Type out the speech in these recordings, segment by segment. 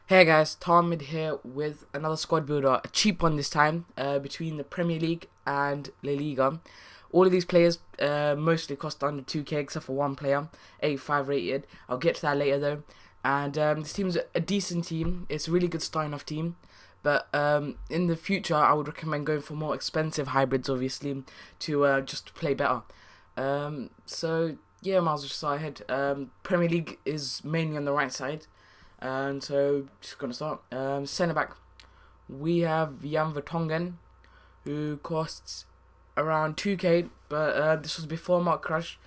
Hey guys, Tahmid here with another squad builder, a cheap one this time, between the Premier League and La Liga. All of these players mostly cost under 2k except for one player, 85 rated. I'll get to that later though. And this team's a decent team. It's a really good starting off team. But in the future, I would recommend going for more expensive hybrids, obviously, to just play better. So yeah, might as well just start ahead. Premier League is mainly on the right side. And so, just gonna start. Centre back, we have Jan Vertonghen, who costs around 2k, but this was before market crash.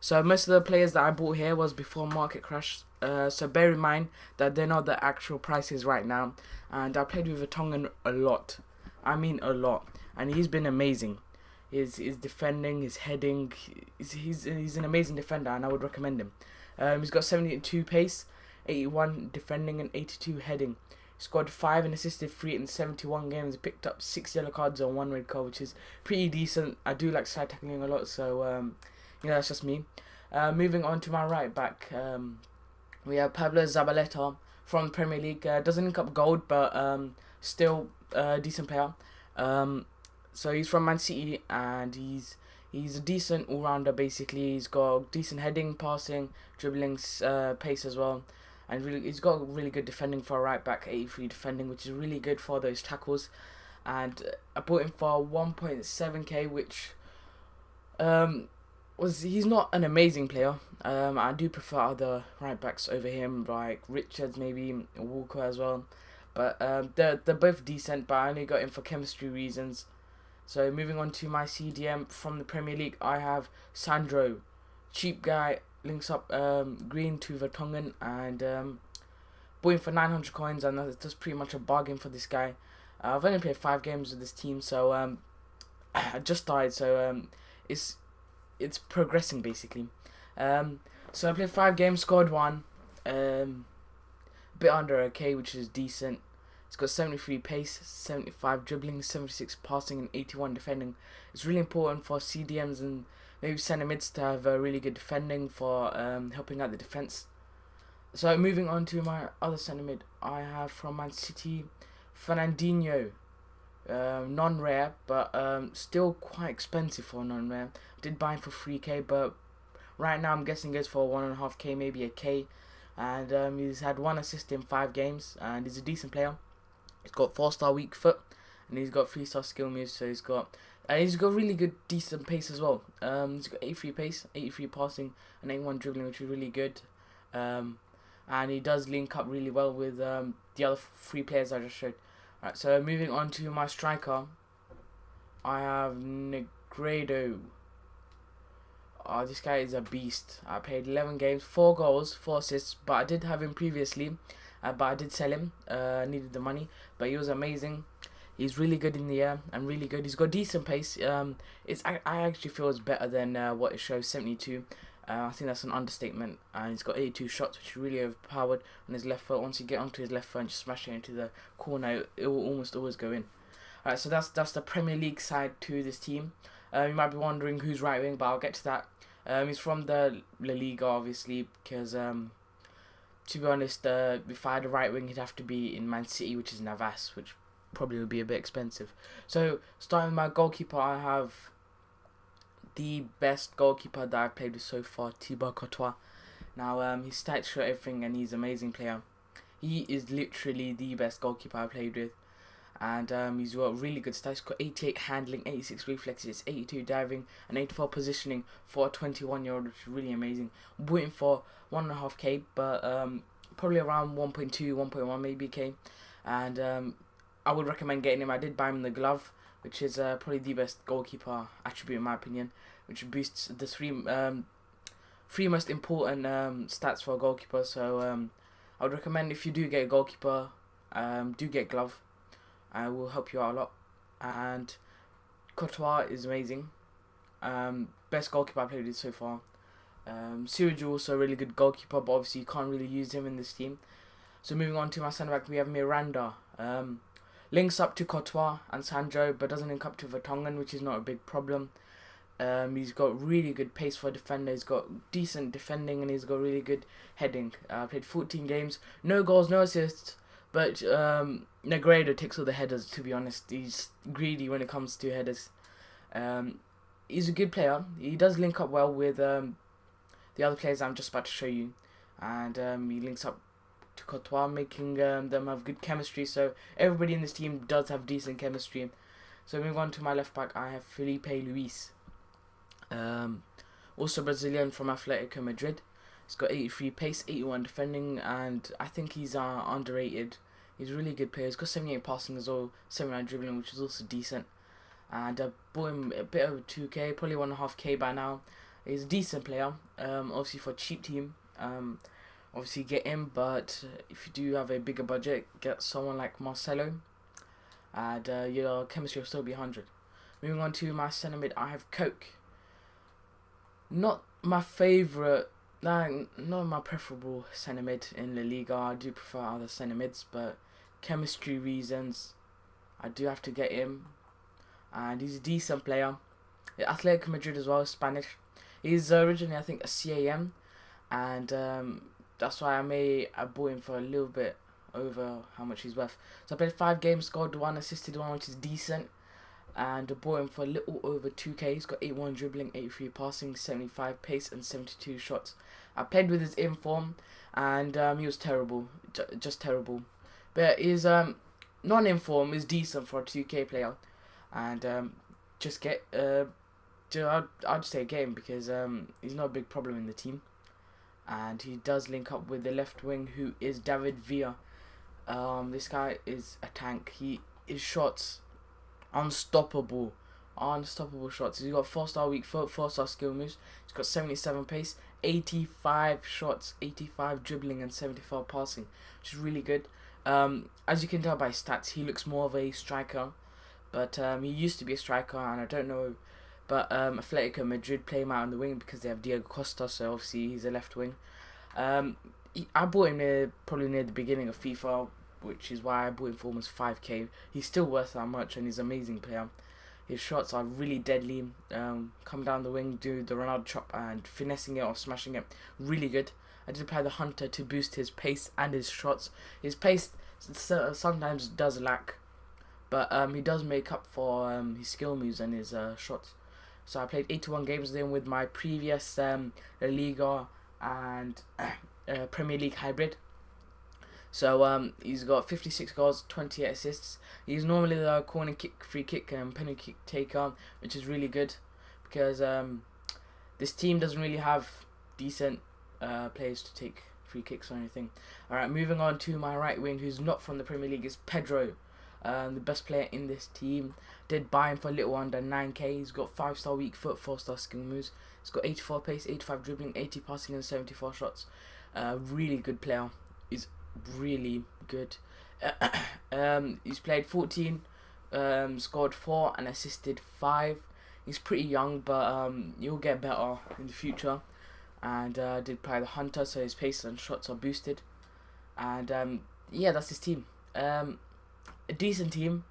So most of the players that I bought here was before market crash. So bear in mind that they're not the actual prices right now. And I played with Vertonghen a lot. I mean a lot, and he's been amazing. His defending, his heading, he's an amazing defender, and I would recommend him. He's got 72 pace, 81 defending and 82 heading. He scored 5 and assisted 3 in 71 games. He picked up 6 yellow cards and 1 red card, which is pretty decent. I do like side tackling a lot, so that's just me. Moving on to my right back, we have Pablo Zabaleta from the Premier League. Doesn't link up gold, but still a decent player. So he's from Man City, and he's a decent all-rounder basically. He's got decent heading, passing, dribbling, pace as well. And really, he's got really good defending for a right back, 83 defending, which is really good for those tackles. And I bought him for 1.7k, which he's not an amazing player. I do prefer other right backs over him, like Richards maybe, Walker as well. But they're both decent, but I only got him for chemistry reasons. So moving on to my CDM from the Premier League, I have Sandro, cheap guy. Links up Green to Vertonghen, and bought him for 900 coins, and that's pretty much a bargain for this guy. I've only played 5 games with this team, so I just started, so it's progressing basically. So I played 5 games, scored 1, a bit under a K, which is decent. It's got 73 pace, 75 dribbling, 76 passing, and 81 defending. It's really important for CDMs and maybe centre mids to have really good defending for helping out the defence. So moving on to my other centre mid, I have from Man City, Fernandinho. Non-rare, but still quite expensive for non-rare. I did buy him for 3k, but right now I'm guessing it's for 1.5k, maybe a k. And he's had 1 assist in 5 games, and he's a decent player. He's got 4-star weak foot, and he's got 3-star skill moves, so he's got really good, decent pace as well. He's got 83 pace, 83 passing, and 81 dribbling, which is really good. And he does link up really well with the other 3 players I just showed. Alright, so moving on to my striker, I have Negredo. Oh, this guy is a beast. I played 11 games, 4 goals, 4 assists, but I did have him previously. But I did sell him, needed the money, but he was amazing. He's really good in the air and really good. He's got decent pace. I actually feel it's better than what it shows, 72. I think that's an understatement. And he's got 82 shots, which is really overpowered on his left foot. Once you get onto his left foot and just smash it into the corner, it will almost always go in. Alright, so that's the Premier League side to this team. You might be wondering who's right wing, but I'll get to that. He's from the La Liga, obviously, because to be honest, if I had a right wing, he'd have to be in Man City, which is Navas, which probably would be a bit expensive. So, starting with my goalkeeper, I have the best goalkeeper that I've played with so far, Thibaut Courtois. Now, his stats show everything, and he's an amazing player. He is literally the best goalkeeper I've played with. And he's got really good stats. He's got 88 handling, 86 reflexes, 82 diving, and 84 positioning for a 21-year-old, which is really amazing. Bought him for 1.5k, but probably around 1.2, 1.1 maybe k. And I would recommend getting him. I did buy him the glove, which is probably the best goalkeeper attribute in my opinion, which boosts the three most important stats for a goalkeeper. So I would recommend, if you do get a goalkeeper, do get glove. I will help you out a lot. And Courtois is amazing. Best goalkeeper I've played with so far. Surge also a really good goalkeeper, but obviously you can't really use him in this team. So moving on to my centre back, we have Miranda. Links up to Courtois and Sandro, but doesn't link up to Vertonghen, which is not a big problem. He's got really good pace for a defender. He's got decent defending, and he's got really good heading. Played 14 games, no goals, no assists, But Negredo takes all the headers, to be honest. He's greedy when it comes to headers. He's a good player. He does link up well with the other players I'm just about to show you. And he links up to Courtois, making them have good chemistry. So everybody in this team does have decent chemistry. So moving on to my left back, I have Felipe Luis. Also Brazilian from Atletico Madrid. He's got 83 pace, 81 defending, and I think he's underrated. He's a really good player. He's got 78 passing as well, 79 dribbling, which is also decent. And I bought him a bit over 2k, probably 1.5k by now. He's a decent player. Obviously for a cheap team, obviously get him. But if you do have a bigger budget, get someone like Marcelo, and your chemistry will still be 100. Moving on to my centre mid, I have Coke. Not my favourite. Not my preferable centre mid in La Liga. I do prefer other centre mids, but chemistry reasons, I do have to get him. And he's a decent player. Atletico Madrid as well, Spanish. He's originally, I think, a CAM, and that's why I bought him for a little bit over how much he's worth. So I played 5 games, scored 1, assisted 1, which is decent. And I bought him for a little over 2k. He's got 81 dribbling, 83 passing, 75 pace, and 72 shots. I played with his inform, and he was terrible, just terrible. But his non-inform is decent for a 2k player, and just get I'd just say get him because he's not a big problem in the team, and he does link up with the left wing, who is David Villa. This guy is a tank. His shots. Unstoppable shots. He's got 4-star weak foot, 4-star skill moves. He's got 77 pace, 85 shots, 85 dribbling, and 74 passing, which is really good. As you can tell by his stats, he looks more of a striker, but he used to be a striker, and I don't know. But Atletico Madrid play him out on the wing because they have Diego Costa, so obviously he's a left wing. I bought him probably near the beginning of FIFA, which is why I bought him for almost 5k. He's still worth that much, and he's an amazing player. His shots are really deadly. Come down the wing, do the Ronaldo chop, and finessing it or smashing it, really good. I did apply the Hunter to boost his pace and his shots. His pace sometimes does lack, but he does make up for his skill moves and his shots. So I played 81 games with him with my previous La Liga and Premier League hybrid. So he's got 56 goals, 28 assists. He's normally the corner kick, free kick, and penalty kick taker, which is really good because this team doesn't really have decent players to take free kicks or anything. Alright, moving on to my right wing, who's not from the Premier League, is Pedro, the best player in this team. Did buy him for a little under 9k. He's got 5-star weak foot, 4-star skill moves. He's got 84 pace, 85 dribbling, 80 passing, and 74 shots. Really good player. He's really good. He's played 14, scored 4, and assisted 5. He's pretty young, but he'll get better in the future. And did play the Hunter, so his pace and shots are boosted. And yeah, that's his team. A decent team.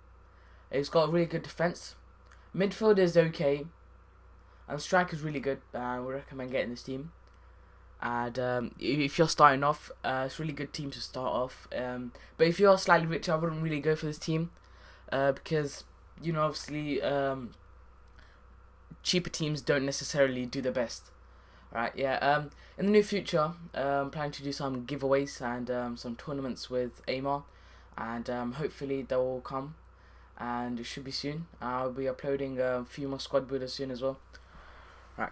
He's got a really good defense. Midfield is okay, and strike is really good. I would recommend getting this team. And if you're starting off, it's a really good team to start off. But if you're slightly richer, I wouldn't really go for this team because, you know, obviously cheaper teams don't necessarily do the best. Right? Yeah. In the near future, I'm planning to do some giveaways and some tournaments with Amar, and hopefully they will come, and it should be soon. I'll be uploading a few more squad builders soon as well. Right.